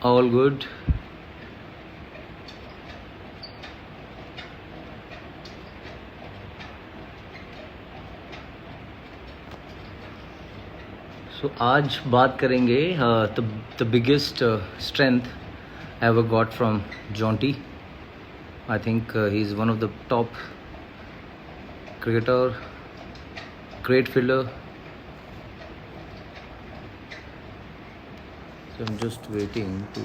All good. So आज बात करेंगे the biggest strength I ever got from Jonty. I think he's one of the top cricketer, great fielder. So I'm just waiting to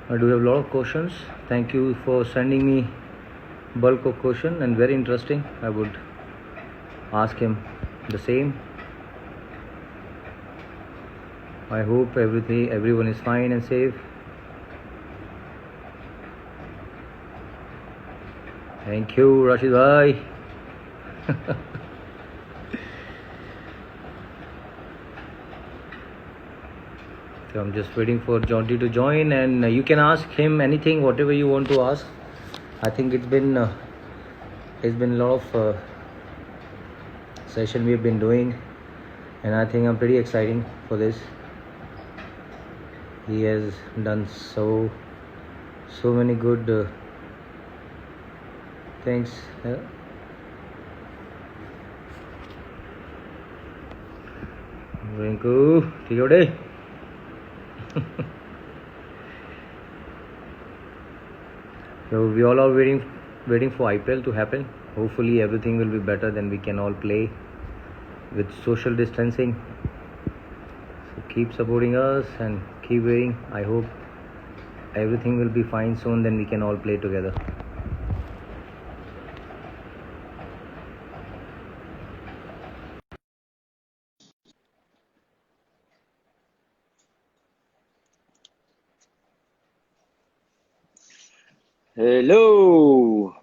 I do have a lot of questions. Thank you for sending me bulk of question and very interesting. I would ask him the same. I hope everyone is fine and safe. Thank you, Rashid bhai. So I'm just waiting for Jonty to join, and you can ask him anything, whatever you want to ask. I think it's been a lot of session we have been doing, and I think I'm pretty exciting for this. He has done so many good things. Rinku, take your day. So we all are waiting for IPL to happen. Hopefully everything will be better, then we can all play with social distancing. So keep supporting us and keep waiting. I hope everything will be fine soon, then we can all play together. Hello.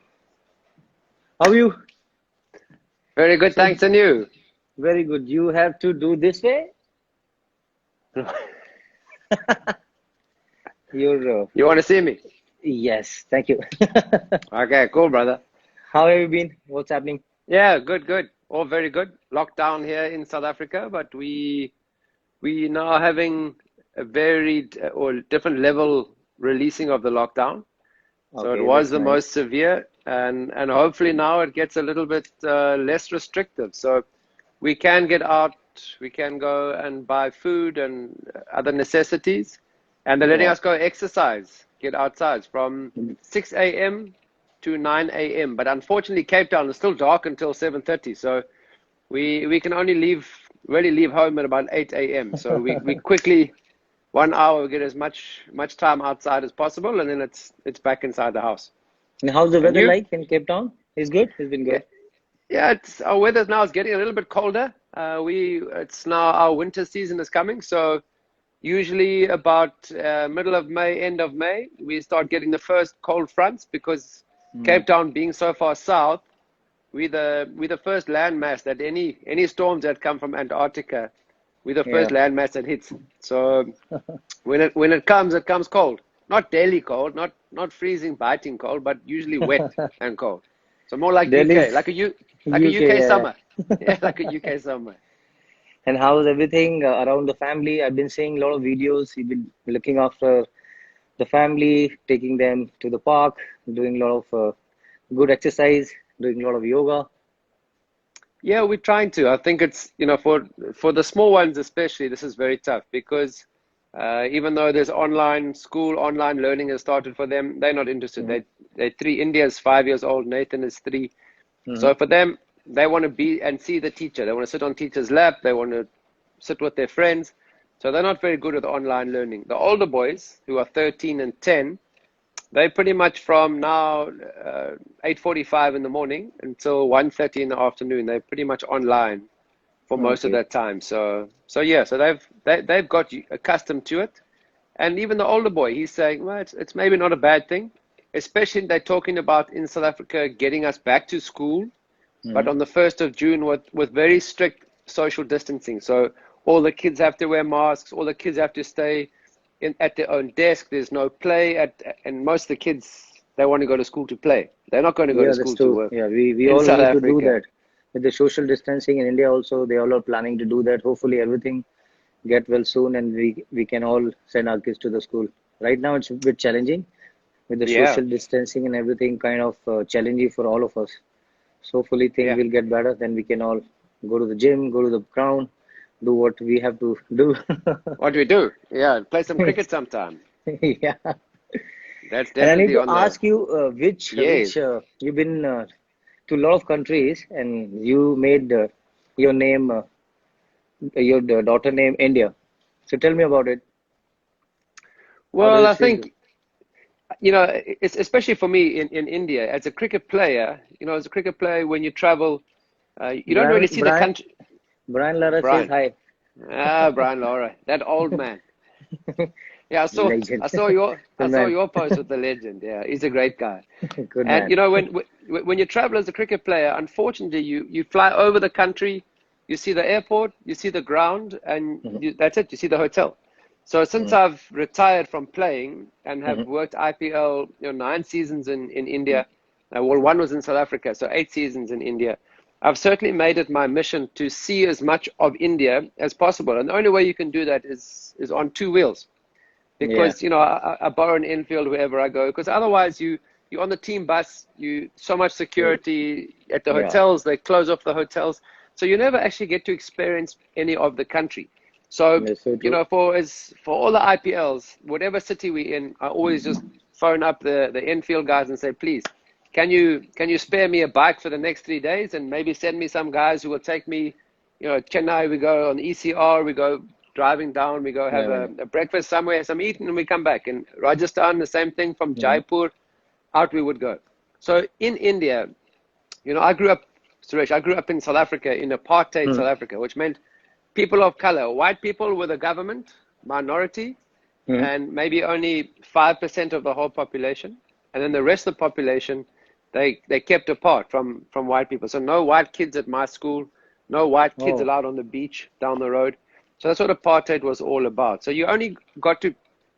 How are you? Very good, thanks, and you? Very good. You have to do this way? You're. You want to see me? Yes, thank you. Okay, cool, brother. How have you been? What's happening? Yeah, good. All very good. Lockdown here in South Africa, but we now having a varied or different level releasing of the lockdown. So Okay, it was that's the nice. most severe, and hopefully now it gets a little bit less restrictive. So we can get out, we can go and buy food and other necessities, and they're letting Wow. us go exercise, get outside from 6 a.m. to 9 a.m. But unfortunately, Cape Town is still dark until 7:30, so we can only really leave home at about 8 a.m. So we quickly 1 hour get as much time outside as possible, and then it's back inside the house. And how's the And weather you? like in Cape Town? It's good? It's been Yeah, good. yeah. It's our weather now is getting a little bit colder. It's now our winter season is coming, so usually about middle of May, end of May, we start getting the first cold fronts because Hmm. Cape Town being so far south, we're the first landmass that any storms that come from Antarctica, we're the Yeah. first landmass that hits. So when it comes cold. Not daily cold, not freezing, biting cold, but usually wet and cold. So more like UK, Delhi's like a UK, UK yeah. summer. Yeah, like a UK summer. And how's everything around the family? I've been seeing a lot of videos. You've been looking after the family, taking them to the park, doing a lot of good exercise, doing a lot of yoga. Yeah, we're trying to. I think it's, for the small ones especially, this is very tough because even though there's online learning has started for them, they're not interested. Mm-hmm. They're three. India's 5 years old. Nathan is 3. Mm-hmm. So for them, they want to be and see the teacher. They want to sit on teacher's lap. They want to sit with their friends. So they're not very good with online learning. The older boys who are 13 and 10, They pretty much from now 8:45 in the morning until 1:30 in the afternoon. They're pretty much online for most of Okay. that time. So yeah, so they've got accustomed to it. And even the older boy, he's saying, well, it's maybe not a bad thing, especially they're talking about in South Africa getting us back to school, but Mm-hmm. on the 1st of June with very strict social distancing. So all the kids have to wear masks, all the kids have to stay at their own desk. There's no play and most of the kids, they want to go to school to play. They're not going to go to Yeah, that's school to true. work Yeah, we in all South need to do Africa. that. With the social distancing in India also, they all are planning to do that. Hopefully everything get well soon and we can all send our kids to the school. Right now it's a bit challenging with the Yeah, social distancing and everything kind of challenging for all of us. So hopefully things yeah. will get better. Then we can all go to the gym, go to the ground, do what we have to do. What do we do? Yeah, play some cricket sometime. Yeah. That's And I need definitely to on the, ask you, which yes. you've been to a lot of countries and you made your name, your daughter name India. So tell me about it. How Well, does I it feel? think, it's especially for me in India as a cricket player, as a cricket player, when you travel, you don't Brian, really see the Brian, country. Brian Lara says Brian. hi. Brian Laura, that old man. Yeah, Legend. I Good saw man. your post with the legend. Yeah, he's a great guy. Good And man. when you travel as a cricket player, unfortunately, you fly over the country, you see the airport, you see the ground, and Mhm, that's it. You see the hotel. So since mhm, I've retired from playing and have mhm, worked IPL, 9 seasons in mhm. India, well, one was in South Africa, so 8 seasons in India. I've certainly made it my mission to see as much of India as possible, and the only way you can do that is on two wheels Yeah. because I borrow an infield wherever I go because otherwise you're on the team bus, you so much Yeah. security at the Yeah. hotels, they close off the hotels, so you never actually get to experience any of the country. So That's so true. for all the IPLs, whatever city we're in, I always just phone up the infield guys and say, please, can you spare me a bike for the next 3 days and maybe send me some guys who will take me, Chennai, we go on ECR, we go driving down, we go have Yeah, man. a breakfast somewhere, some eating, and we come back. And Rajasthan, the same thing from Mhm, Jaipur, out we would go. So in India, I grew up, Suresh, I grew up in South Africa, in apartheid mhm, South Africa, which meant people of color, white people were the government, minority, mhm. and maybe only 5% of the whole population. And then the rest of the population, they kept apart from white people. So no white kids at my school, no white kids Oh, allowed on the beach down the road. So that's what apartheid was all about. So you only got to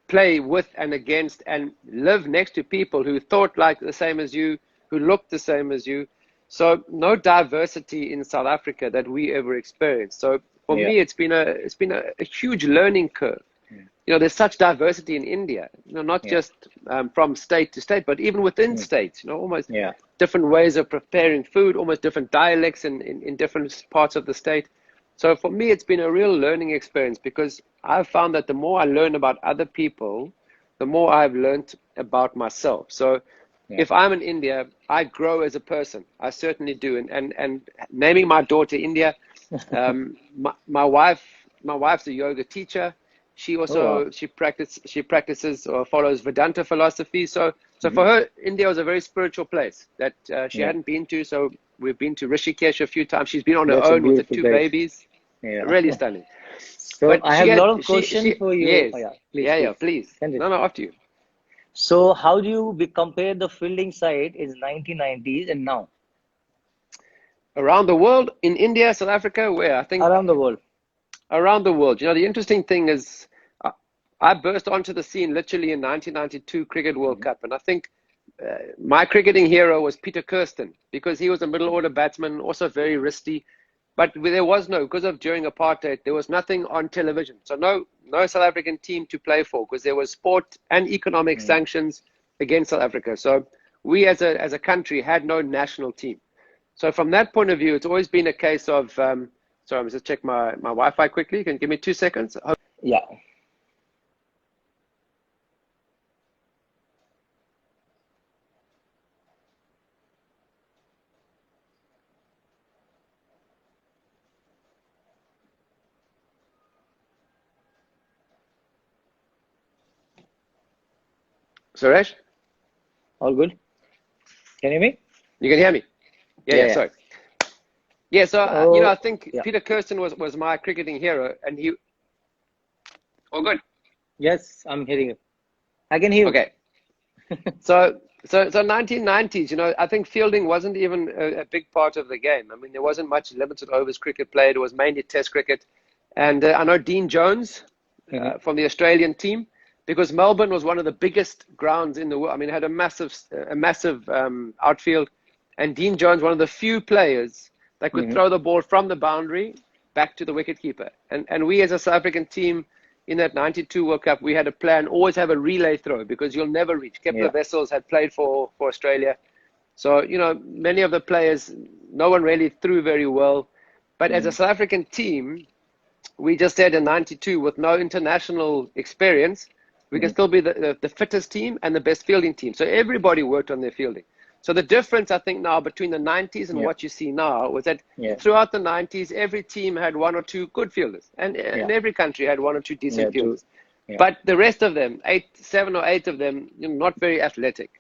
play with and against and live next to people who thought like the same as you, who looked the same as you. So no diversity in South Africa that we ever experienced. So for yeah. me, it's been a huge learning curve. Mm, There's such diversity in India, not yeah. just from state to state, but even within Mm, states, almost yeah. different ways of preparing food, almost different dialects in different parts of the state. So for me, it's been a real learning experience because I've found that the more I learn about other people, the more I've learned about myself. So Yeah. if I'm in India, I grow as a person. I certainly do. And naming my daughter India, my wife's a yoga teacher. She Oh, wow. also she practices or follows Vedanta philosophy. So Mhm. for her, India was a very spiritual place that she Yeah. hadn't been to. So we've been to Rishikesh a few times. She's been on her That's a own with the beautiful two place. babies. Yeah. Really stunning. So But I she have a had lot of questions she for you. Oh, yes, yeah. Please, yeah, please. yeah. Please, Continue. no, no, after you. So how do you compare the fielding side in 1990s and now Around the world, in India, South Africa, where I think around the world? around the world. The interesting thing is, uh, I burst onto the scene literally in 1992 Cricket World Mhm, Cup, and I think my cricketing hero was Peter Kirsten because he was a middle order batsman, also very risky. But there was no, because of during apartheid, there was nothing on television, so no South African team to play for because there was sport and economic mhm. sanctions against South Africa. So we as a country had no national team. So from that point of view, it's always been a case of, sorry, I'm just check my Wi-Fi quickly. You can give me 2 seconds. Yeah. Suresh? All good? Can you hear me? You can hear me? Yeah, Yeah, yeah, yeah. sorry. Yeah, so, I Oh, think yeah. Peter Kirsten was my cricketing hero, and he, oh, good. Yes, I'm hearing you. I can hear you. Okay. So 1990s, I think fielding wasn't even a big part of the game. I mean, there wasn't much limited overs cricket played. It was mainly test cricket. And I know Dean Jones Hmm. from the Australian team, because Melbourne was one of the biggest grounds in the world. I mean, it had a massive outfield. And Dean Jones, one of the few players that could Hmm. throw the ball from the boundary back to the wicketkeeper. And we as a South African team in that 92 World Cup, we had a plan, always have a relay throw because you'll never reach. Kepler Yeah. Wessels had played for Australia. So, many of the players, no one really threw very well. But as a Hmm. South African team, we just said in 92, with no international experience, we can Hmm. still be the fittest team and the best fielding team. So everybody worked on their fielding. So the difference, I think, now between the 90s and Yeah. what you see now was that Yeah. throughout the 90s, every team had one or two good fielders, Yeah. and every country had one or two Yeah. decent True. fielders. Yeah. But the rest of them, 7 or 8 of them, not very athletic.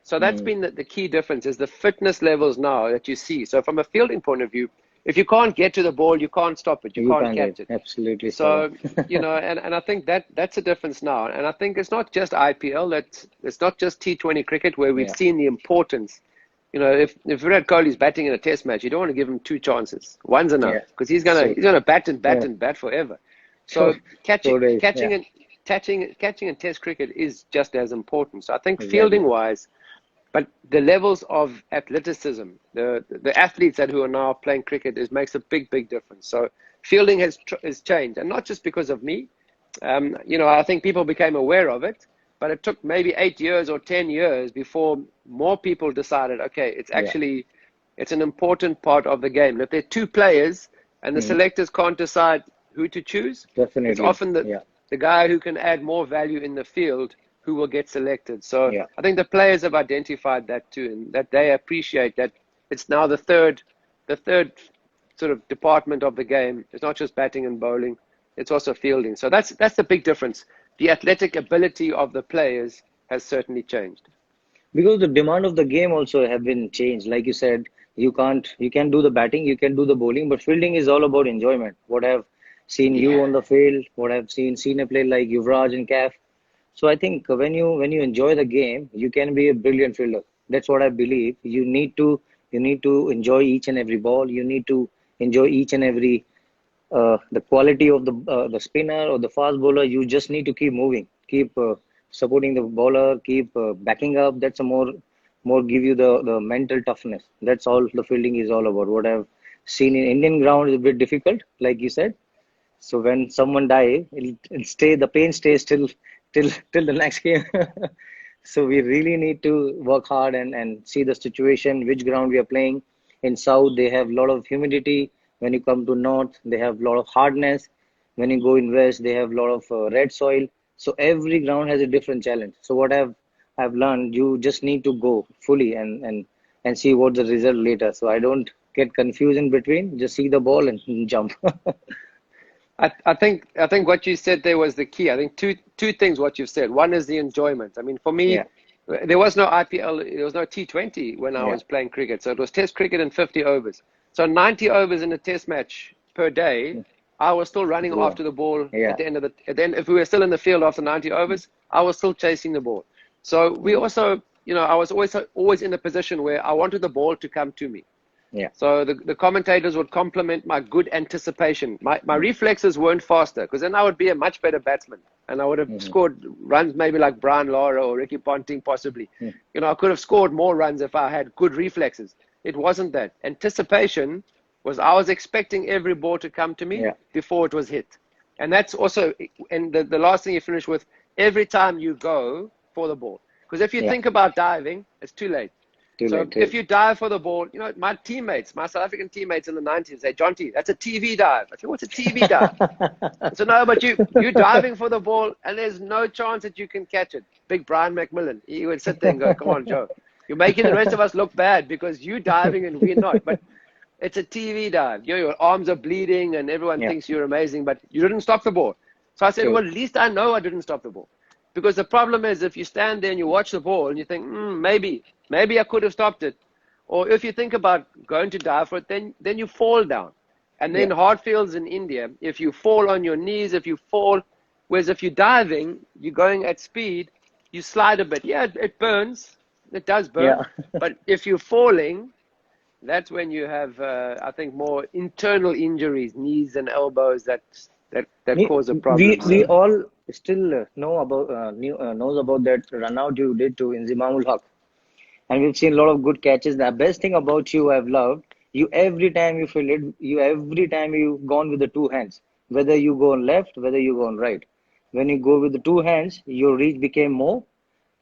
So that's Hmm. been the key difference is the fitness levels now that you see. So from a fielding point of view, if you can't get to the ball, you can't stop it, you You can't can't get catch it. absolutely spot So, on. and I think that's a difference now. And I think it's not just IPL, it's not just T20 cricket where we've Yeah. seen the importance. If Virat Kohli's batting in a test match, you don't want to give him two chances. One's enough Yeah. because he's gonna So he's true. gonna bat and bat Yeah. and bat forever. For So catching 4 days. catching Yeah. and catching in test cricket is just as important. So I think Exactly. fielding wise, but the levels of athleticism, the athletes who are now playing cricket, makes a big difference. So fielding has changed, and not just because of me. I think people became aware of it, but it took maybe 8 years or 10 years before more people decided, okay, Yeah. it's an important part of the game. And if there are two players and the Hmm. selectors can't decide who to choose, it's Definitely. often Yeah. the guy who can add more value in the field who will get selected. So Yeah. I think the players have identified that too, and that they appreciate that it's now the third sort of department of the game. It's not just batting and bowling; it's also fielding. So that's the big difference. The athletic ability of the players has certainly changed. Because the demand of the game also have been changed. Like you said, you can do the batting, you can do the bowling, but fielding is all about enjoyment. What I've seen you Yeah, on the field, what I've seen a play like Yuvraj and Caf. So I think when you enjoy the game, you can be a brilliant fielder. That's what I believe. You need to enjoy each and every ball. You need to enjoy each and every the quality of the spinner or the fast bowler. You just need to keep moving, keep supporting the bowler, keep backing up. That's a more give you the mental toughness. That's all the fielding is all about. What I've seen in Indian ground is a bit difficult, like you said. So when someone die, it'll stay. The pain stays till the next game. So we really need to work hard and see the situation, which ground we are playing. In South, they have a lot of humidity. When you come to North, they have a lot of hardness. When you go in West, they have a lot of red soil. So every ground has a different challenge. So what I've learned, you just need to go fully and see what the result later. So I don't get confused in between. Just see the ball and jump. I think what you said there was the key. I think two things what you've said. One is the enjoyment. I mean, for Yeah, me, there was no IPL, there was no T20 when I yeah, was playing cricket. So it was Test cricket in 50 overs. So 90 overs in a Test match per day. I was still running yeah, after the ball yeah. at the end at the end. If we were still in the field after 90 overs, I was still chasing the ball. So we Mm, also, I was always in a position where I wanted the ball to come to me. yeah. So the commentators would compliment my good anticipation. My Mm, reflexes weren't faster because then I would be a much better batsman and I would have mm, scored runs maybe like Brian Lara or Ricky Ponting possibly. mm. I could have scored more runs if I had good reflexes. It wasn't that. Anticipation was I was expecting every ball to come to me Yeah, before it was hit. And that's also, and the last thing you finish with, every time you go for the ball. Because if you yeah. think about diving, it's too late. Too So late. if Too. you dive for the ball, my South African teammates in the 90s say, Jonty, that's a TV dive. I say, what's a TV dive? So no, but you're diving for the ball and there's no chance that you can catch it. Big Brian McMillan, he would sit there and go, come on, Joe. You're making the rest of us look bad because you diving and we're not. But it's a TV dive. Your arms are bleeding and everyone Yeah, thinks you're amazing, but you didn't stop the ball. So I said, true. well, at least I know I didn't stop the ball. Because the problem is, if you stand there and you watch the ball and you think, maybe I could have stopped it. Or if you think about going to dive for it, then you fall down. And then hard fields in India, if you fall on your knees, if you fall, whereas if you're diving, you're going at speed, you slide a bit. Yeah, it burns. It does burn. Yeah. But if you're falling, that's when you have, I think, more internal injuries, knees and elbows that cause a problem. We all still know about knows about that run out you did to Inzamamul Haq, and we've seen a lot of good catches. The best thing about you I've loved, you every time you feel it, you every time you've gone with the two hands, whether you go on left, whether you go on right. When you go with the two hands, your reach became more,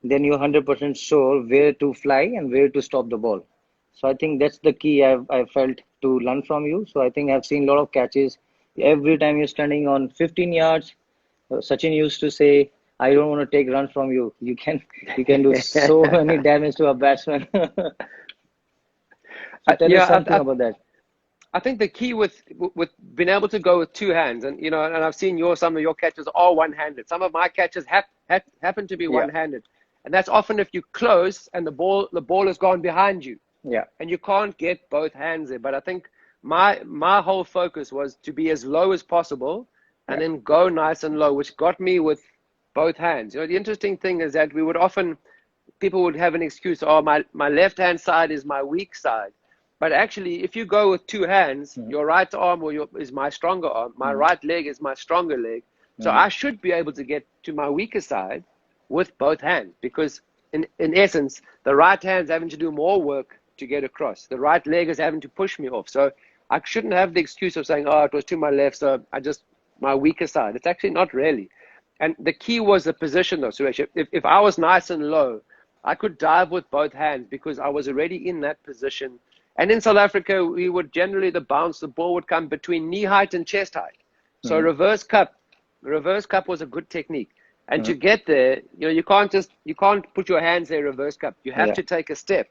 then you're 100% sure where to fly and where to stop the ball. So I think that's the key I've felt to learn from you. So I think I've seen a lot of catches. Every time you're standing on 15 yards, Sachin used to say, "I don't want to take runs from you. You can do so many damage to a batsman." So tell us something about that. I think the key with being able to go with two hands, and and I've seen some of your catches are one-handed. Some of my catches happen to be one-handed, and that's often if you close and the ball has gone behind you. Yeah. And you can't get both hands there. But I think my whole focus was to be as low as possible and then go nice and low, which got me with both hands. The interesting thing is that people would have an excuse, oh, my left-hand side is my weak side. But actually, if you go with two hands, your right arm is my stronger arm, my right leg is my stronger leg. So I should be able to get to my weaker side with both hands, because in essence, the right hand's having to do more work to get across. The right leg is having to push me off. So I shouldn't have the excuse of saying, oh, it was to my left, so my weaker side. It's actually not really. And the key was the position, though, Suresh. If I was nice and low, I could dive with both hands because I was already in that position. And in South Africa, we would generally, the ball would come between knee height and chest height. So reverse cup was a good technique. And to get there, you can't put your hands there reverse cup. You have to take a step.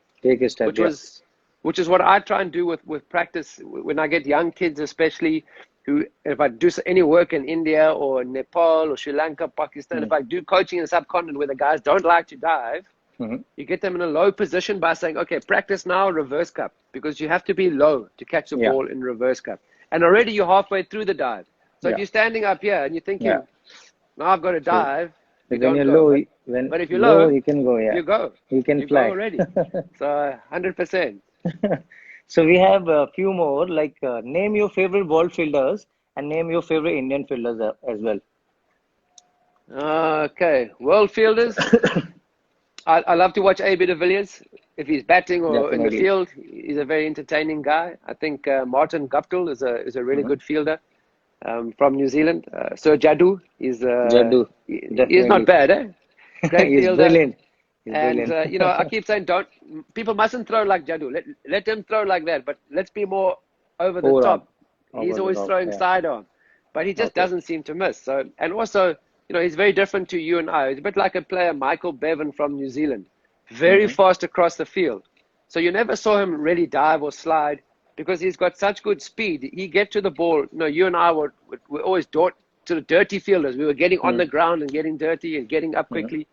Which is what I try and do with practice when I get young kids, especially who, if I do any work in India or Nepal or Sri Lanka, Pakistan, if I do coaching in the subcontinent where the guys don't like to dive, you get them in a low position by saying, okay, practice now reverse cup, because you have to be low to catch the ball in reverse cup. And already you're halfway through the dive. So if you're standing up here and you're thinking, now I've got to dive. But when you're low, but if you're low, you can go. You go. You can fly go already. So 100%. So we have a few more, like name your favorite world fielders and name your favorite Indian fielders as well. Okay, world fielders. I love to watch A.B. de Villiers. If he's batting or in the field, he's a very entertaining guy. I think Martin Guptill is a really good fielder from New Zealand. Sir Jadoo is he's not bad, eh? Great He's fielder. Brilliant. And I keep saying, people mustn't throw like Jadoo. Let them throw like that, but let's be more over the top. He's always throwing sidearm, but he just doesn't seem to miss. So, and also, he's very different to you and I. He's a bit like a player, Michael Bevan from New Zealand, very fast across the field. So you never saw him really dive or slide because he's got such good speed. He get to the ball. You and I were always sort of dirty fielders. We were getting on the ground and getting dirty and getting up quickly.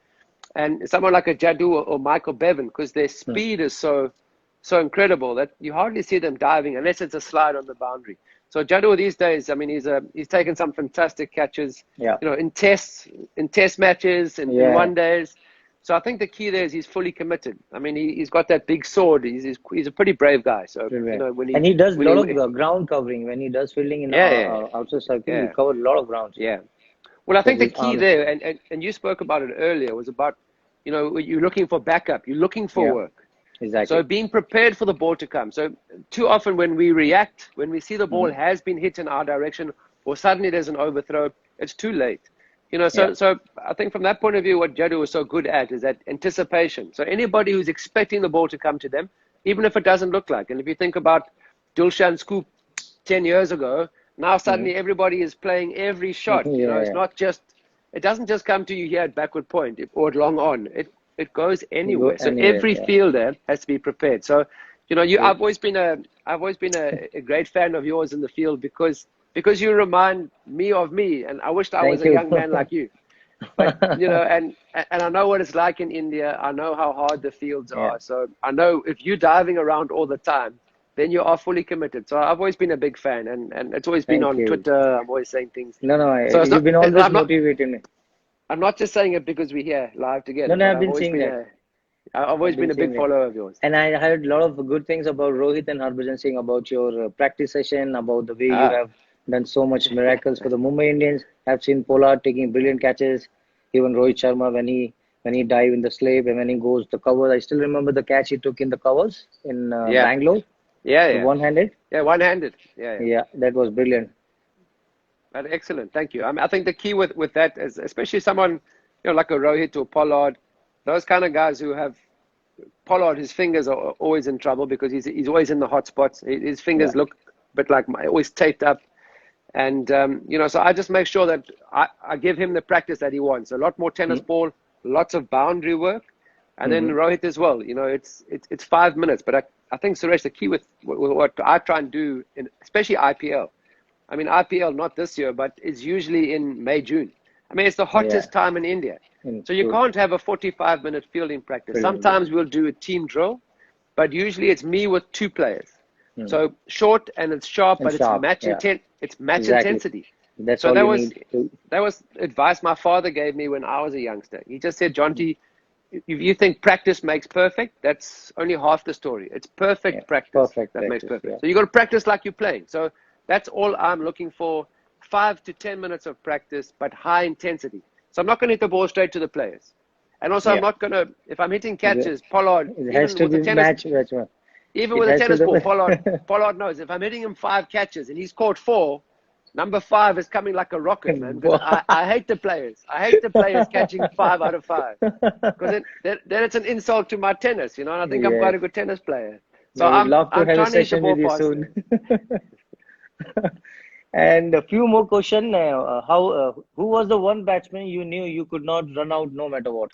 And someone like a Jadoo or Michael Bevan, because their speed is so incredible that you hardly see them diving unless it's a slide on the boundary. So Jadoo these days, I mean, he's taken some fantastic catches, in test matches and in one days. So I think the key there is he's fully committed. I mean, he's got that big sword. He's a pretty brave guy. So when he does a lot of ground covering, when he does fielding in outside circle, he covers a lot of ground. Yeah. Well, I think the key there, and you spoke about it earlier, was about, you're looking for backup, you're looking for work. Exactly. So being prepared for the ball to come. So too often when we react, when we see the ball has been hit in our direction, or suddenly there's an overthrow, it's too late. So I think from that point of view, what Jadoo is so good at is that anticipation. So anybody who's expecting the ball to come to them, even if it doesn't look like, and if you think about Dulshan Scoop 10 years ago, now suddenly everybody is playing every shot. It's not just, it doesn't just come to you here at backward point or at long on. It goes anywhere. So every fielder has to be prepared. So, I've always been a great fan of yours in the field because you remind me of me, and I wished I was a young man like you. But and I know what it's like in India. I know how hard the fields Yeah. are. So I know if you're diving around all the time, then you are fully committed. So I've always been a big fan, and it's always been Thank on you. Twitter. I'm always saying things. No, no, So it's you've not. been always I'm not. motivating me. I'm not just saying it because we're here live No, together. no, But I've been seeing that. I've I've always been been a seeing big that. follower of yours. And I heard a lot of good things about Rohit and Harbhajan Singh, about your practice session, about the way you Ah, have done so much miracles for the Mumbai Indians. I've seen Pollard taking brilliant catches, even Rohit Sharma when he dive in the slip and when he goes the covers. I still remember the catch he took in the covers in yeah, Bangalore, the yeah, one-handed. yeah. One-handed. Yeah. Yeah, that was brilliant. But excellent. Thank you. I mean, I think the key with that is, especially someone like a Rohit or Pollard, those kind of guys who have Pollard, his fingers are always in trouble because he's always in the hot spots. His Yeah. fingers look a bit like always taped up. And, so I just make sure that I give him the practice that he wants. A lot more tennis ball, lots of boundary work. And then Mm-hmm. Rohit as well. It's 5 minutes. But I think, Suresh, the key with what I try and do, especially IPL. I mean, IPL, not this year, but it's usually in May, June. I mean, it's the Yeah. hottest time in India. So you True. can't have a 45-minute fielding practice. Brilliant. Yeah. Sometimes we'll do a team drill, but usually it's me with two players. Mm. So short and it's sharp, And but it's sharp. match Yeah. intent. It's match Exactly. intensity. That's So all that you was need to. that was advice my father gave me when I was a youngster. He just said, Jonty, if you think practice makes perfect, that's only half the story. It's Yeah. perfect practice Perfect that makes practice. perfect. Yeah. So you got to practice like you're playing. So that's all I'm looking for. 5 to 10 minutes of practice, but high intensity. So I'm not going to hit the ball straight to the players. And also, I'm Yeah. not going to, if I'm hitting The- catches, Pollard, It has even to with be the tennis, match. even It with a has to tennis ball, the Pollard knows if I'm hitting him 5 catches and he's caught 4, number 5 is coming like a rocket, man. Because I hate the players. I hate the players catching 5 out of 5. Because then it's an insult to my tennis, and I think I'm quite Yes. a good tennis player. So We would love to I'm have a trying to hit the session ball with you faster. soon. And a few more question. Who was the one batsman you knew you could not run out no matter what?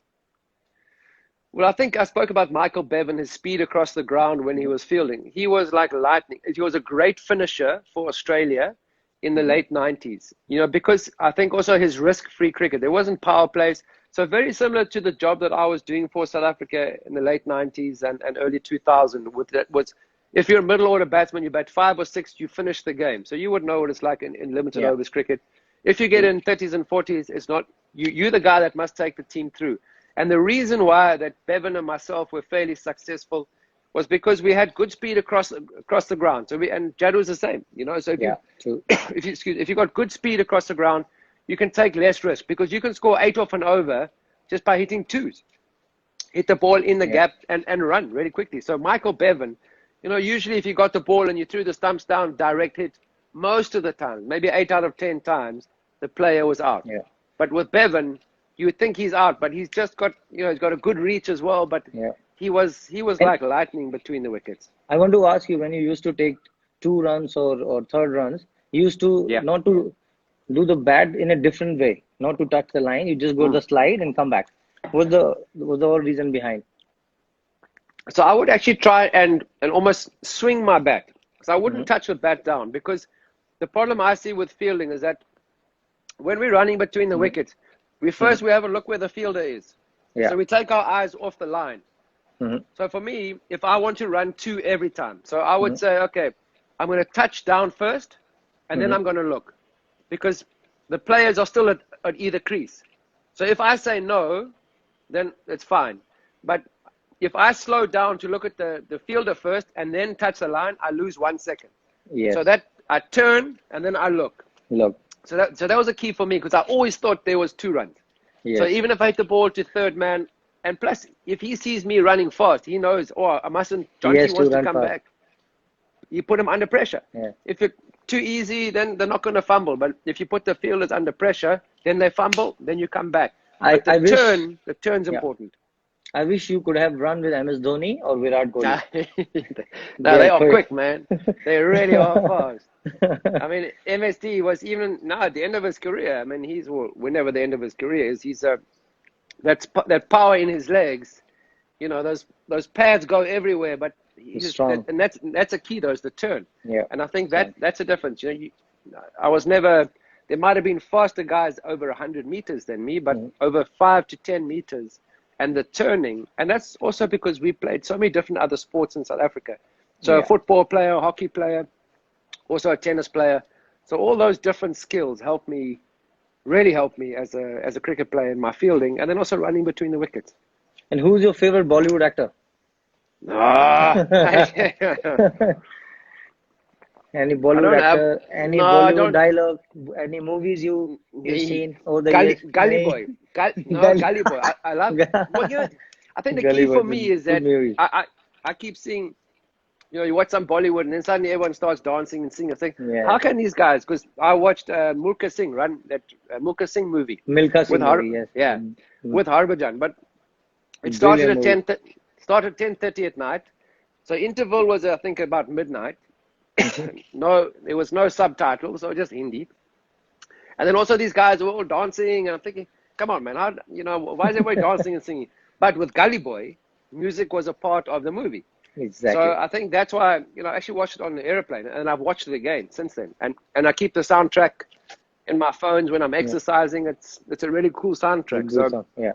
Well, I think I spoke about Michael Bevan, his speed across the ground when he was fielding. He was like lightning. He was a great finisher for Australia in the late 90s, because I think also his risk-free cricket. There wasn't power plays. So very similar to the job that I was doing for South Africa in the late 90s and early 2000 with that was if you're a middle order batsman, you bat 5 or 6, you finish the game. So you would know what it's like in limited Yeah. overs cricket. If you get in 30s and 40s, it's not you're the guy that must take the team through. And the reason why that Bevan and myself were fairly successful was because we had good speed across the ground. So and Jad was the same, So if Yeah. True. if you got good speed across the ground, you can take less risk because you can score 8 off an over just by hitting 2s. Hit the ball in the Yeah. gap and run really quickly. So Michael Bevan, usually if you got the ball and you threw the stumps down, direct hit, most of the time, maybe 8 out of 10 times, the player was out. Yeah. But with Bevan, you would think he's out, but he's just got, he's got a good reach as well. But Yeah. he was And like lightning between the wickets. I want to ask you, when you used to take 2 runs or third runs, you used to Yeah. not to do the bat in a different way, not to touch the line. You just go the slide and come back. Was the whole reason behind? So I would actually try and almost swing my bat. So I wouldn't Mm-hmm. touch the bat down because the problem I see with fielding is that when we're running between the wickets, we have a look where the fielder is. Yeah. So we take our eyes off the line. Mm-hmm. So for me, if I want to run 2 every time, so I would say, okay, I'm going to touch down first, and then I'm going to look. Because the players are still at either crease. So if I say no, then it's fine. But if I slow down to look at the fielder first and then touch the line, I lose 1 second. Yes. So that I turn and then I look. Look. So that was a key for me because I always thought there was 2 runs. Yes. So even if I hit the ball to third man, and plus if he sees me running fast, he knows, I mustn't, Jonty wants to come back. You put him under pressure. Yeah. If it's too easy, then they're not going to fumble. But if you put the fielders under pressure, then they fumble, then you come back. But the turn's important. I wish you could have run with MS Dhoni or Virat Kohli. No, they are quick, man. They really are fast. I mean, MSD was even now at the end of his career. I mean, whenever the end of his career is, he's that power in his legs. Those pads go everywhere, but he's strong. And that's a key. Though, is the turn. Yeah. And I think that's a difference. I was never there might have been faster guys over 100 meters than me, but Mm. over 5 to 10 meters and the turning. And that's also because we played so many different other sports in South Africa. So a Yeah. football player, a hockey player, also a tennis player. So all those different skills really helped me as a cricket player in my fielding, and then also running between the wickets. And who's your favorite Bollywood actor? Ah, Any I Bollywood don't have. actor, any No, I Bollywood don't. dialogue, any movies you've seen over the Gully years? Gully Nahi. Boy. No, Gully, Gully Boy. I love. Well, I think the Gully key was for a me is good that movie. I keep seeing. You watch some Bollywood and then suddenly everyone starts dancing and singing. I think, Yeah. how can these guys? Because I watched Mulka Singh run that Mulka Singh movie Milka with Singh movie, yes. yeah, with Harbhajan, but it started Brilliant at movie. 10:30 at night. So interval was I think about midnight. Mhm. No, there was no subtitles, so just Hindi. And then also these guys were all dancing, and I'm thinking, come on, man, why is everybody dancing and singing? But with Gully Boy, music was a part of the movie. So Exactly. I think that's why, I actually watched it on the airplane, and I've watched it again since then. And I keep the soundtrack in my phones when I'm Yeah. exercising. It's a really cool soundtrack. Good So song. Yeah.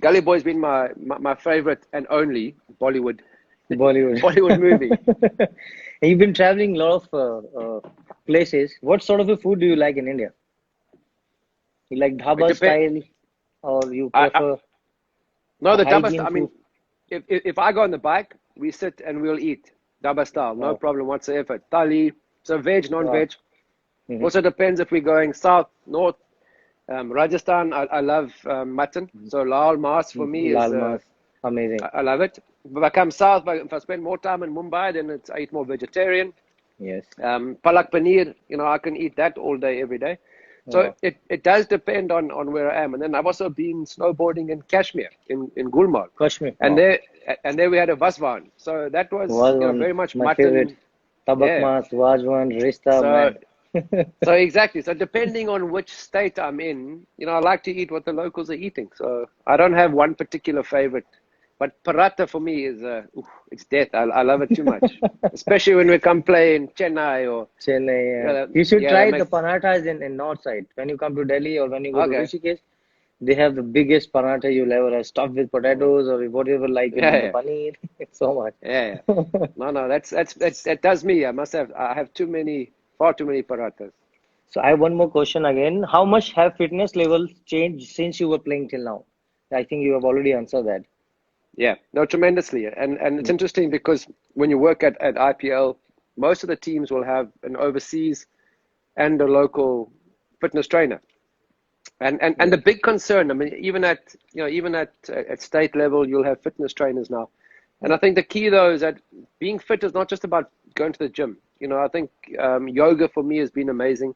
Gully Boy's been my favorite and only Bollywood Bollywood. movie. You've been traveling a lot of places. What sort of a food do you like in India? You like It dhaba depends. style, or you I, prefer no, a the double. hygiene I food? mean, if I go on the bike, we sit and we'll eat double style, no Oh, problem whatsoever. Thali, so veg, wow. non-veg. Mhm. Also depends if we're going south, north. Rajasthan, I love mutton. So lal mas for me is Lal mas, amazing. I love it. If I come south, if I spend more time in Mumbai, then I eat more vegetarian. Yes. Palak paneer, I can eat that all day, every day. So Oh, it does depend on where I am. And then I've also been snowboarding in Kashmir, in Gulmarg. Kashmir. And Wow. there we had a vasvan. So that was, Wajwan, very much my favorite. mutton. Tabak Yeah. mas, Wajwan, Rista, So man. so exactly. So depending on which state I'm in, I like to eat what the locals are eating. So I don't have one particular favorite. But paratha for me is it's death. I love it too much, especially when we come play in Chennai or Chennai. yeah, You should yeah, that try the makes parathas in north side. When you come to Delhi or when you go to okay. Rishikesh, they have the biggest paratha you'll ever have, stuffed with potatoes or whatever, like with Yeah, the yeah, paneer. So much. yeah, yeah. No, that does me. I have far too many parathas. So I have one more question again. How much have fitness levels changed since you were playing till now? I think you have already answered that. Yeah, no, tremendously. And it's Mm. interesting because when you work at IPL, most of the teams will have an overseas and a local fitness trainer. And the Yes. big concern, I mean, even at state level, you'll have fitness trainers now. And I think the key though is that being fit is not just about going to the gym. I think yoga for me has been amazing.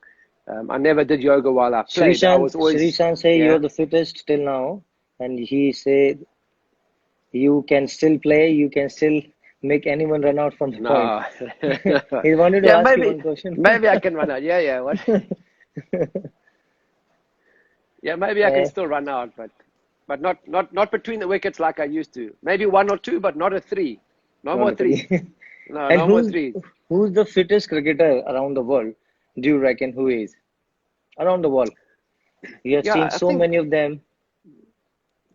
I never did yoga while I played. I was always, Srishant say yeah, you're the fittest till now, and he said you can still play, you can still make anyone run out from the point. no, He wanted to yeah, ask you maybe one question. maybe I can run out. Yeah, yeah, what? Yeah, maybe I can Eh, still run out, but not between the wickets like I used to. Maybe one or two, but not a three. No One more of threes. three. No, And no more threes. who's the fittest cricketer around the world? Do you reckon who is around the world? You have Yeah, seen I so think many of them.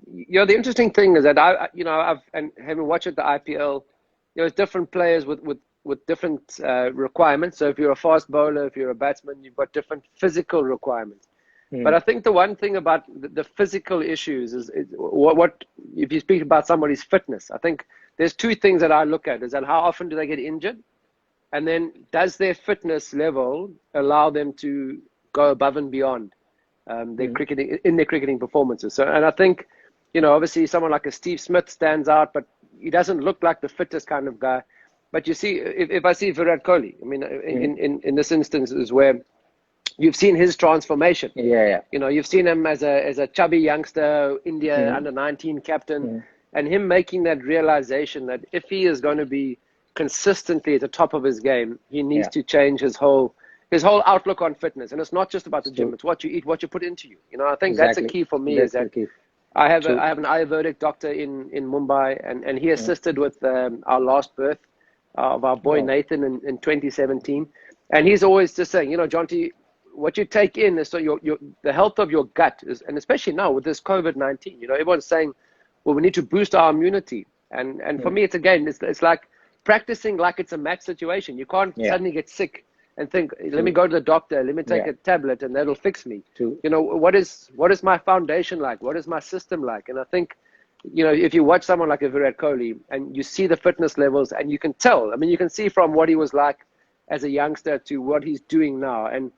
the interesting thing is that I've and having watched the IPL, there's different players with different requirements. So if you're a fast bowler, if you're a batsman, you've got different physical requirements. But Hmm. I think the one thing about the physical issues is what if you speak about somebody's fitness, I think there's two things that I look at is that how often do they get injured? And then does their fitness level allow them to go above and beyond their Hmm. cricketing performances? So, and I think, obviously someone like a Steve Smith stands out, but he doesn't look like the fittest kind of guy. But you see, if I see Virat Kohli, I mean, Hmm. in this instance is where you've seen his transformation. Yeah, yeah. You've seen him as a chubby youngster, India Hmm. under 19 captain, Hmm. and him making that realization that if he is going to be consistently at the top of his game, he needs Yeah. to change his whole outlook on fitness. And it's not just about the gym; True. it's what you eat, what you put into you. I think that's a Exactly. key for me. Is That's the that key. I True. have an Ayurvedic doctor in Mumbai, and he Hmm. assisted with our last birth of our boy Oh. Nathan in 2017. And he's always just saying, Jonty, what you take in is so the health of your gut is, and especially now with this COVID-19, everyone's saying, well, we need to boost our immunity. And for me, it's like practicing like it's a match situation. You can't suddenly get sick and think, let me go to the doctor, let me take a tablet and that'll fix me. True. What is my foundation like? What is my system like? And I think, if you watch someone like a Virat Kohli and you see the fitness levels and you can tell, I mean, you can see from what he was like as a youngster to what he's doing now, and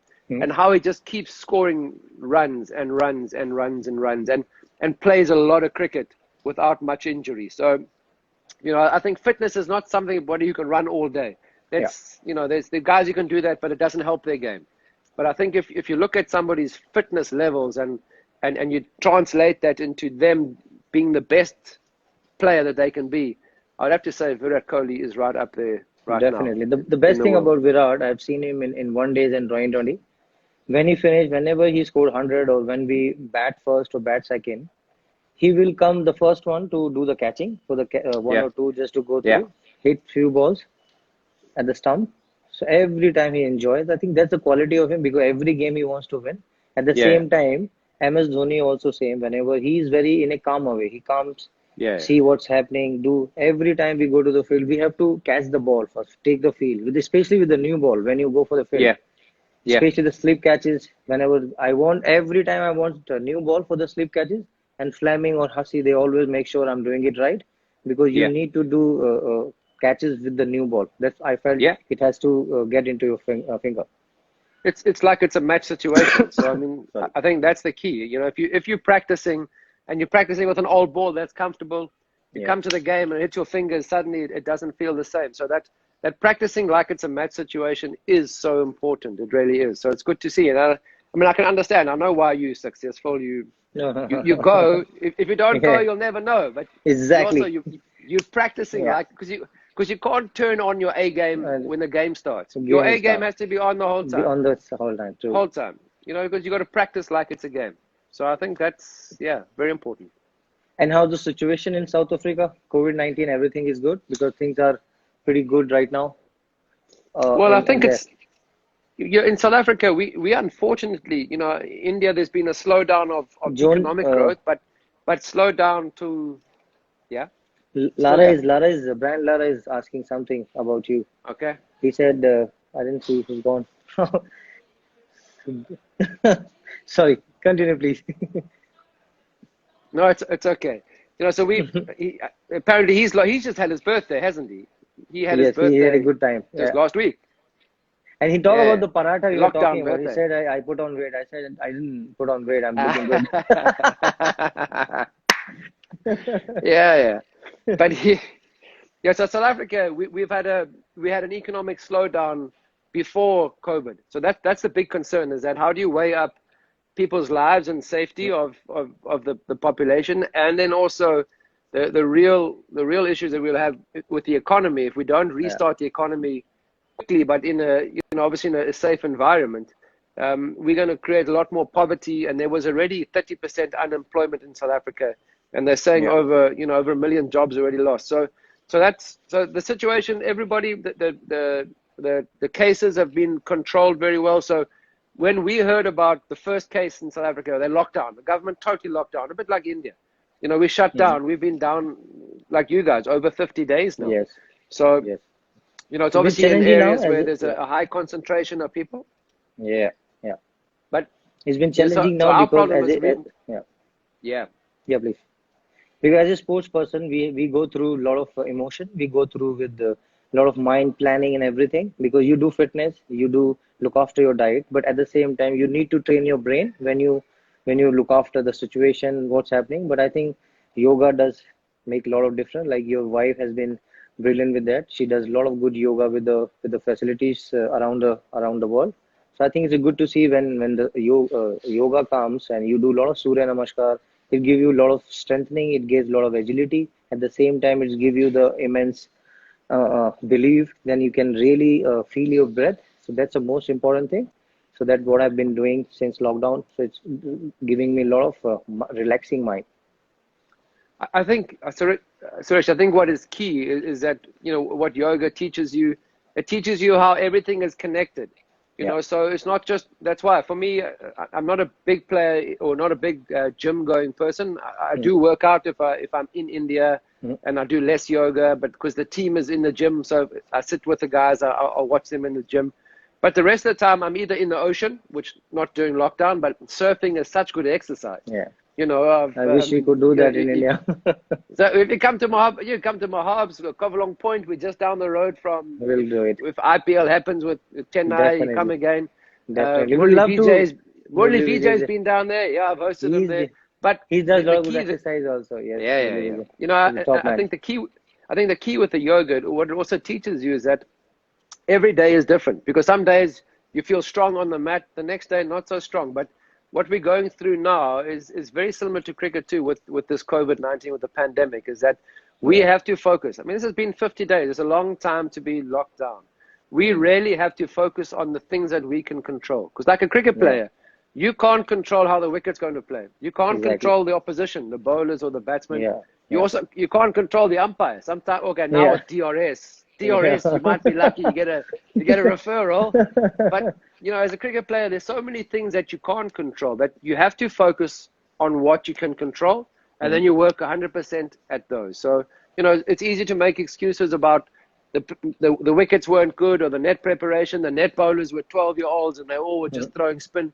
how he just keeps scoring runs and runs and runs and runs and plays a lot of cricket without much injury. So, I think fitness is not something you can run all day. There's the guys who can do that, but it doesn't help their game. But I think if you look at somebody's fitness levels and you translate that into them being the best player that they can be, I'd have to say Virat Kohli is right up there right now. Definitely. The best thing about Virat, I've seen him in one days and T20. When he finished, whenever he scored 100 or when we bat first or bat second, he will come the first one to do the catching for the one or two just to go through, hit few balls at the stump. So every time he enjoys, I think that's the quality of him because every game he wants to win. At the same time, MS Dhoni also same. Whenever he is very in a calm way, he comes, see what's happening, do. Every time we go to the field, we have to catch the ball first, take the field, especially with the new ball when you go for the field. Especially the slip catches. Every time I want a new ball for the slip catches. And Fleming or Hussey, they always make sure I'm doing it right because you need to do catches with the new ball. That's I felt it has to get into your finger. It's like it's a match situation. So I mean, I think that's the key. If you're practicing and you're practicing with an old ball that's comfortable, you come to the game and hit your fingers. Suddenly, it doesn't feel the same. So that practicing like it's a match situation is so important. It really is. So it's good to see. And I can understand. I know why you're successful. You go. If you don't go, you'll never know. But exactly, you're practicing like because you can't turn on your A game when the game starts. Your A game has to be on the whole time. Be on the whole time. True. Whole time. Because you got to practice like it's a game. So I think that's very important. And how's the situation in South Africa? COVID-19, everything is good because things are pretty good right now. Well, I think it's. In South Africa, we unfortunately, India, there's been a slowdown of economic growth, but slowed down to, Brian Lara is asking something about you. Okay. He said, I didn't see he's gone. Sorry, continue, please. No, it's okay. So apparently he's just had his birthday, hasn't he? He had his birthday. He had a good time. Just last week. And he talked about the paratha you were talking about. Birthday. He said, I put on weight. I said, I didn't put on weight. I'm looking good. Yeah. But so South Africa, we had an economic slowdown before COVID. So that's the big concern, is that how do you weigh up people's lives and safety of the population, and then also the real issues that we'll have with the economy if we don't restart the economy quickly, but in obviously in a safe environment. We're going to create a lot more poverty, and there was already 30% unemployment in South Africa, and they're saying over 1 million jobs already lost. So that's the situation. Everybody, the cases have been controlled very well. So when we heard about the first case in South Africa, they locked down. The government totally locked down, a bit like India. We shut down. We've been down like you guys over 50 days now. Yes. So. It's obviously in areas where there's a high concentration of people. Yeah. But it's been challenging now because please. Because as a sports person, we go through a lot of emotion. We go through with a lot of mind planning and everything because you do fitness, you do look after your diet, but at the same time, you need to train your brain when you look after the situation, what's happening. But I think yoga does make a lot of difference. Like your wife has been brilliant with that. She does a lot of good yoga with the facilities around the world. So I think it's good to see when the yoga comes and you do a lot of Surya Namaskar. It gives you a lot of strengthening. It gives a lot of agility. At the same time, it gives you the immense belief. Then you can really feel your breath. So that's the most important thing. So that's what I've been doing since lockdown. So it's giving me a lot of relaxing mind. I think, Suresh, I think what is key is that, what yoga teaches you, it teaches you how everything is connected. You know, so it's not just, that's why for me, I'm not a big player or not a big gym going person. I do work out if I'm in India, and I do less yoga, but because the team is in the gym, so I sit with the guys, I'll watch them in the gym. But the rest of the time, I'm either in the ocean, which not during lockdown, but surfing is such good exercise. Yeah. You know, I wish we could do that in India. So if you come to Mahabs, Kovalong Point, we're just down the road from. We'll do it. If IPL happens with Chennai, you Definitely. come again. Definitely. We'd love to. Murli Vijay's been down there. Yeah, I've hosted him there. But he does a lot of good key exercise also. Yes. yeah. You know, I think the key with the yoga, what it also teaches you is that every day is different, because some days you feel strong on the mat, the next day not so strong. But what we're going through now is very similar to cricket too, with this COVID-19, with the pandemic, is that we have to focus. I mean, this has been 50 days. It's a long time to be locked down. We really have to focus on the things that we can control. Because like a cricket player, you can't control how the wicket's going to play. You can't control the opposition, the bowlers or the batsmen. You can't control the umpire. Sometimes, okay, now with DRS, you might be lucky you get a referral. But you know, as a cricket player, there's so many things that you can't control, that you have to focus on what you can control, and then you work 100% at those. So you know, it's easy to make excuses about the wickets weren't good, or the net preparation. The net bowlers were 12-year-olds and they all were just throwing spin.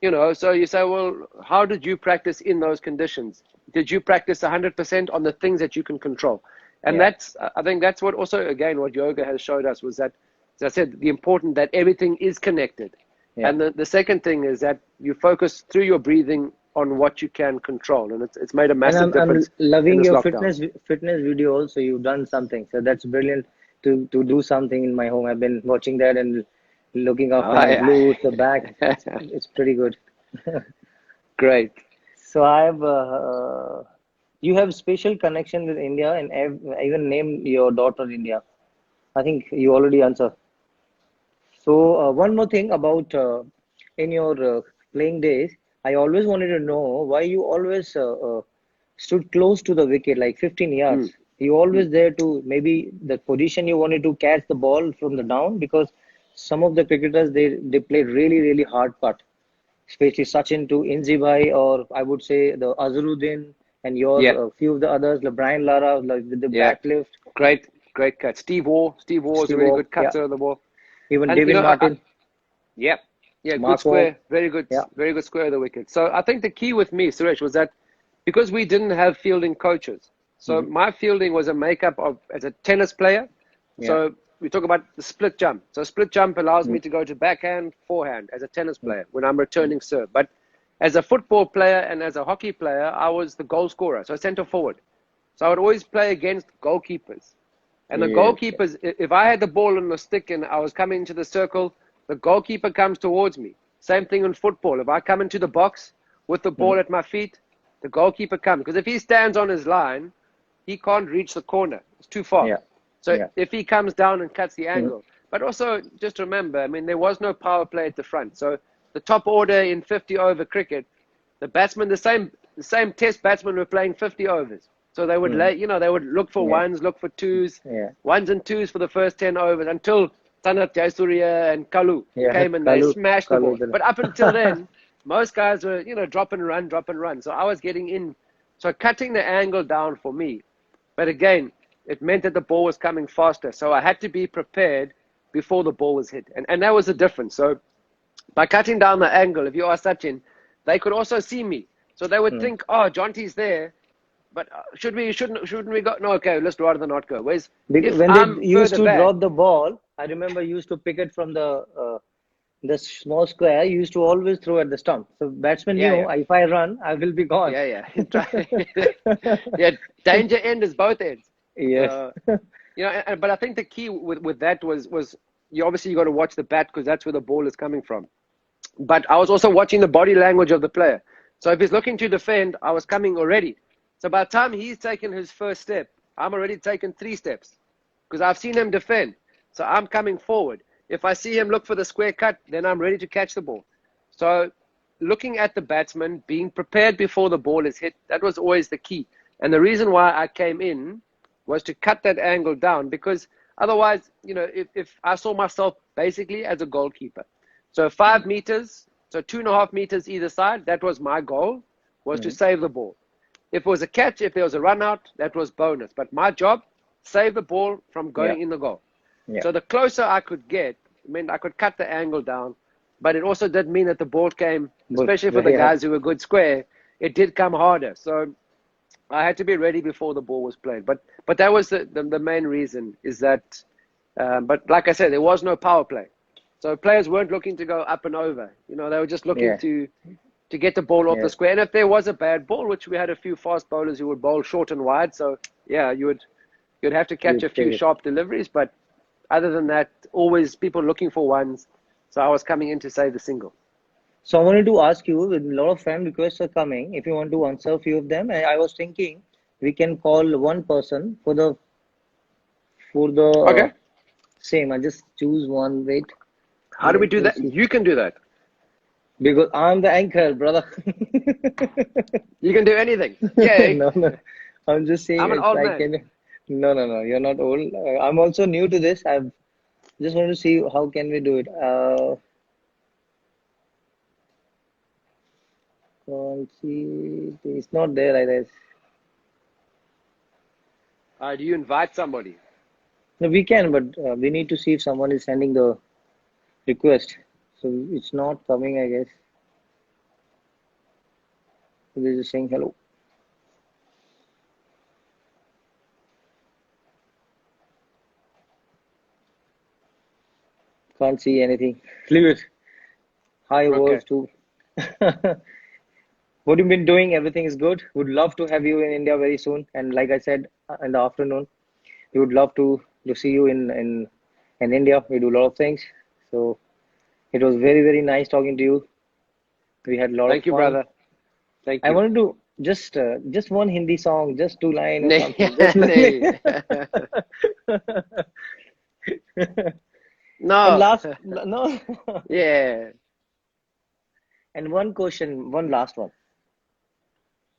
You know, so you say, well, how did you practice in those conditions? Did you practice 100% on the things that you can control? And I think that's what also, again, what yoga has showed us, was that, as I said, the important that everything is connected. And the second thing is that you focus through your breathing on what you can control. And it's made a massive difference. I'm loving your lockdown. fitness video also. You've done something. So that's brilliant to do something in my home. I've been watching that and looking after my glutes, the back. It's pretty good. Great. So you have special connection with India, and even named your daughter India. I think you already answered. So one more thing about in your playing days, I always wanted to know why you always stood close to the wicket, like 15 yards. You always there to, maybe the position you wanted to catch the ball from the down, because some of the cricketers, they played really hard putt, especially Sachin to Inzi, or I would say the Azharuddin and your few of the others, Brian Lara, like with the back lift. Great cut. Steve Waugh is a very good cutter of the ball. Even David Martin. Good square, very good square of the wicket. So I think the key with me, Suresh, was that because we didn't have fielding coaches, so my fielding was a makeup of, as a tennis player. So we talk about the split jump. So split jump allows me to go to backhand, forehand as a tennis player when I'm returning serve. But as a football player and as a hockey player, I was the goal scorer, so center forward. So I would always play against goalkeepers. And the goalkeepers, if I had the ball on the stick and I was coming into the circle, the goalkeeper comes towards me. Same thing in football. If I come into the box with the ball at my feet, the goalkeeper comes. Because if he stands on his line, he can't reach the corner. It's too far. So if he comes down and cuts the angle. But also, just remember, I mean, there was no power play at the front. So the top order in 50 over cricket, the batsmen, the same test batsmen were playing 50 overs. So they would they would look for ones, look for twos, ones and twos for the first 10 overs until Sanat Jayasuriya and Kalu came and they smashed the ball. But up until then, most guys were, drop and run. So I was getting in. So cutting the angle down for me. But again, it meant that the ball was coming faster. So I had to be prepared before the ball was hit. And that was the difference. So by cutting down the angle, if you are Sachin, they could also see me. So they would think, oh, Jonty's there. But shouldn't we go? No, okay, let's rather not go. Whereas when they used to drop the ball, I remember you used to pick it from the small square. You used to always throw at the stump. So batsman knew, if I run, I will be gone. Danger end is both ends. Yes. But I think the key with that was you obviously got to watch the bat, because that's where the ball is coming from. But I was also watching the body language of the player. So if he's looking to defend, I was coming already. So by the time he's taken his first step, I'm already taken 3 steps, because I've seen him defend. So I'm coming forward. If I see him look for the square cut, then I'm ready to catch the ball. So looking at the batsman, being prepared before the ball is hit, that was always the key. And the reason why I came in was to cut that angle down, because otherwise, if I saw myself basically as a goalkeeper. So 5 meters, so 2.5 meters either side. That was my goal, was to save the ball. If it was a catch, if there was a run out, that was bonus. But my job, save the ball from going in the goal. So the closer I could get, I could cut the angle down, but it also did mean that the ball came, especially for the guys who were good square, it did come harder. So I had to be ready before the ball was played. But that was the main reason, is that, but like I said, there was no power play. So players weren't looking to go up and over. You know, they were just looking to get the ball off the square. And if there was a bad ball, which we had a few fast bowlers who would bowl short and wide, so yeah, you'd have to catch a few sharp deliveries. But other than that, always people looking for ones. So I was coming in to save the single. So I wanted to ask you, with a lot of fan requests are coming, if you want to answer a few of them. I was thinking we can call one person for the Okay. same. I just choose one. Wait. How do we do that? You can do that. Because I'm the anchor, brother. You can do anything. Yeah. No. I'm just saying. I'm an old man. No. You're not old. I'm also new to this. I've just want to see how can we do it. Can't see. It's not there, I guess. Do you invite somebody? No, we can, but we need to see if someone is sending the request. So it's not coming, I guess. So they're just saying hello. Can't see anything. Leave it. Hi, words too. What have you been doing? Everything is good. Would love to have you in India very soon. And like I said in the afternoon, we would love to see you in India. We do a lot of things. So it was very, very nice talking to you. We had a lot of fun. Thank you, brother. Thank you. I wanted to just one Hindi song, just 2 lines or something. No. And last, no. Yeah. And one question, one last one.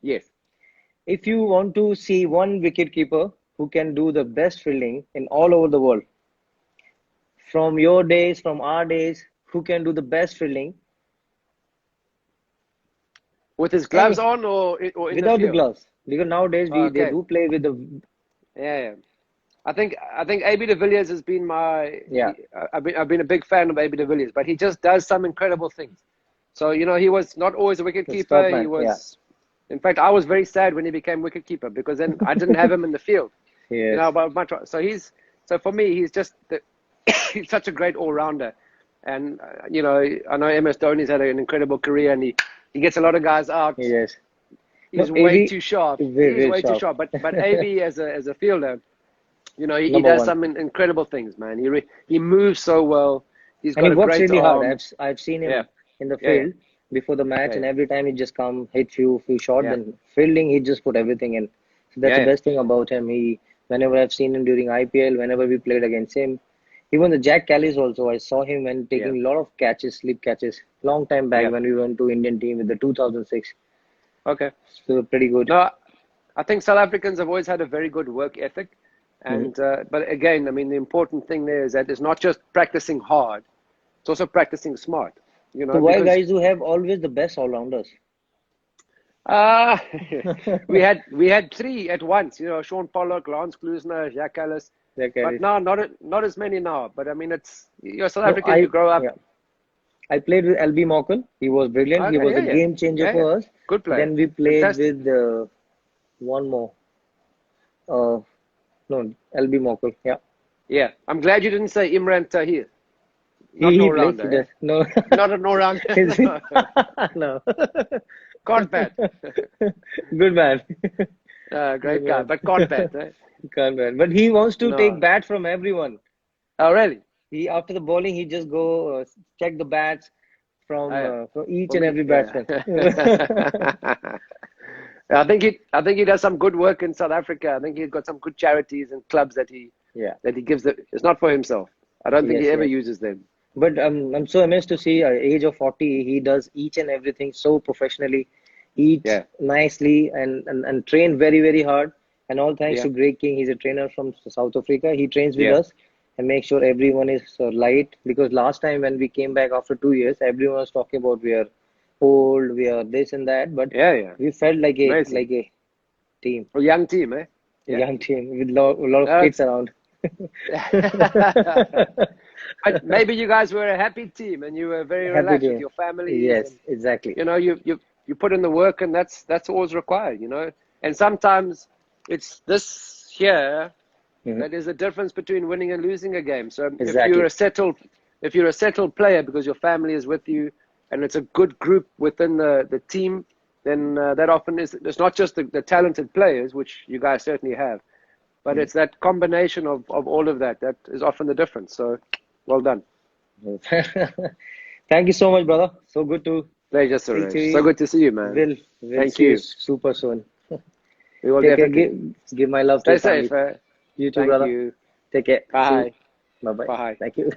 Yes. If you want to see one wicketkeeper who can do the best fielding in all over the world, from your days, from our days, who can do the best fielding? With his gloves on or in without the field? gloves? Because nowadays they do play with the. Yeah. I think AB de Villiers has been I've been a big fan of AB de Villiers, but he just does some incredible things. So he was not always a wicket keeper. He was, in fact, I was very sad when he became wicket keeper, because then I didn't have him in the field. So for me, he's just he's such a great all rounder, and I know MS Dhoni's had an incredible career, and he gets a lot of guys out. Yes. He's way too sharp. He's way too sharp. But AB as a fielder, he does some incredible things, man. He moves so well. He's got and he a works great really arm. hard. I've seen him in the field before the match, and every time he just come hit few shots. And fielding, he just put everything in. So that's the best thing about him. Whenever I've seen him during IPL, whenever we played against him, even the Jack Callis also, I saw him when taking a lot of catches, slip catches, long time back when we went to Indian team with the 2006. Okay. So pretty good. No, I think South Africans have always had a very good work ethic. And but again, the important thing there is that it's not just practicing hard; it's also practicing smart. So why guys who have always the best all rounders? We had 3 at once. Sean Pollock, Lance Klusener, Jack Ellis. But now not as many now. But it's South African. You grow up. Yeah. I played with LB Mockle. He was brilliant. He was a game changer for us. Good player. Then we played with one more. No, LB Mockle. Yeah. Yeah. I'm glad you didn't say Imran Tahir. Not an all-rounder. No. Not an all-rounder. No. Can't bat. Good man. Great guy, but can't bat. Can't bat. But he wants to take bat from everyone. Oh, really? After the bowling, he just go check the bats from each and every batsman. I think he does some good work in South Africa. I think he's got some good charities and clubs that he gives. It's not for himself. I don't think he ever uses them. But I'm so amazed to see at age of 40, he does each and everything so professionally, eats nicely and train very, very hard. And all thanks to Greg King. He's a trainer from South Africa. He trains with us. and make sure everyone is light. Because last time when we came back after 2 years, everyone was talking about we are old, we are this and that, but Yeah. we felt like Amazing. a team, A young team, eh? a Yeah. young team with a lot of kids around. But maybe you guys were a happy team and you were very Happy relaxed with team. your families, Yes, and exactly. you know you put in the work, and that's always required, you know. And sometimes it's this here Mhm. that is the difference between winning and losing a game. So Exactly. if you're a settled player because your family is with you and it's a good group within the team, then that often is, it's not just the talented players, which you guys certainly have, but it's that combination of all of that that is often the difference. So well done. Thank you so much, brother. So good to Pleasure, speak to Suresh. So you. good to see you, man. We'll Thank see you you. super soon. We will Take care. definitely. Give my love to Stay your safe. family. You too, Thank brother. you. Take care. See you. Bye. Bye bye. Bye. Thank you.